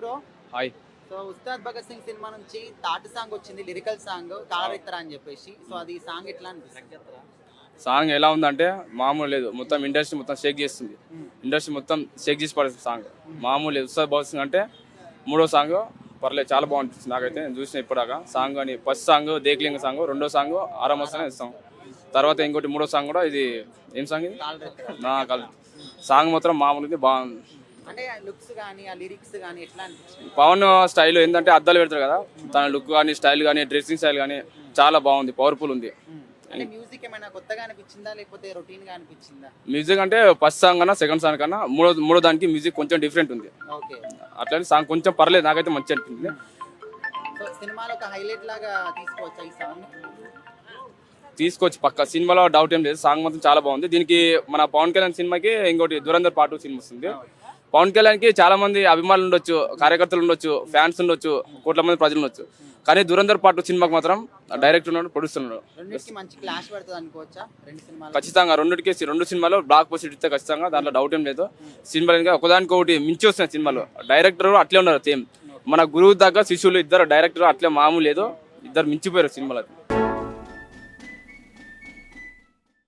Bro. Hi. So Ustaad Bhagat Singh cinema నుంచి తాటి song వచ్చింది, లిరికల్ సాంగ్ కాలరెత్తరా అని చెప్పేసి. సో అది సాంగ్ ఎట్లా అనిపిస్తుంది? సాంగ్ ఎలా ఉందంటే మామూలు లేదు, మొత్తం ఇండస్ట్రీ మొత్తం షేక్ చేస్తుంది. ఇండస్ట్రీ మొత్తం షేక్ చేసి పడేస్తుంది సాంగ్. మామూలు లేదు. ఉస్తాద్ భగత్ సింగ్ అంటే మూడో సాంగ్ పర్లేదు, చాలా బాగుంటుంది నాకైతే. నేను చూసిన ఇప్పటిదాకా సాంగ్ అని ఫస్ట్ సాంగ్ దేక్లింగ సాంగ్, రెండో సాంగ్ ఆరామస్తానే ఇస్తాం. తర్వాత ఇంకోటి మూడో సాంగ్ కూడా ఇది ఏం సాంగ్ ఇది నా సాంగ్ మాత్రం మామూలుగా బాగుంది. అంటే లుక్స్ కానీ ఆ లిరిక్స్ కానీ ఎట్లా అనిపించింది? పవన్ స్టైల్ ఏంటంటే అద్దాలు పెడతారు కదా, తన లుక్ కానీ స్టైల్ కానీ డ్రెస్సింగ్ స్టైల్ కానీ చాలా బాగుంది, పవర్ఫుల్ ఉంది. అంటే మ్యూజిక్ ఏమైనా కొత్తగా అనిపించిందా లేకపోతే రొటీన్ గా అనిపించిందా? మ్యూజిక్ అంటే ఫస్ట్ సాంగ్ కన్నా సెకండ్ సాంగ్ కన్నా మూడో దానికి మ్యూజిక్ కొంచెం డిఫరెంట్ ఉంది. ఓకే. అట్లనే సాంగ్ కొంచెం పర్లేదు, నాకైతే మంచి అనిపించింది. సో సినిమాలో ఒక హైలైట్ లాగా తీసుకోవచ్చా ఈ సాంగ్? తీసుకోవచ్చు పక్క, సినిమాలో డౌట్ ఏం లేదు. సాంగ్ మాత్రం చాలా బాగుంది. దీనికి మన పవన్ కళ్యాణ్ సినిమాకి ఇంకోటి దురంధర్ పార్ట్ 2 సినిమా వస్తుంది. పవన్ కళ్యాణ్కి చాలా మంది అభిమానులు ఉండొచ్చు, కార్యకర్తలు ఉండొచ్చు, ఫ్యాన్స్ ఉండొచ్చు, కోట్ల మంది ప్రజలు ఉండొచ్చు. కానీ దురంధర్ పార్ట్ 2 సినిమాకి మాత్రం డైరెక్టర్ ఉన్నాడు, ప్రొడ్యూసర్ ఉన్నాడు. రెండింటికి మంచి క్లాష్ పడుతుంది అనుకోవచ్చా రెండు సినిమాలు? ఖచ్చితంగా రెండు సినిమాలో బ్లాక్ పోస్ట్ ఇస్తే ఖచ్చితంగా, దాంట్లో డౌట్ ఏం లేదు. సినిమాలు ఒకదానికి ఒకటి మించి వస్తున్నాయి సినిమాలు. డైరెక్టర్ అట్లే ఉన్నారు సేమ్, మన గురువు దగ్గర శిష్యులు ఇద్దరు డైరెక్టర్ అట్లే మామూలు లేదు, ఇద్దరు మించిపోయారు సినిమాలు.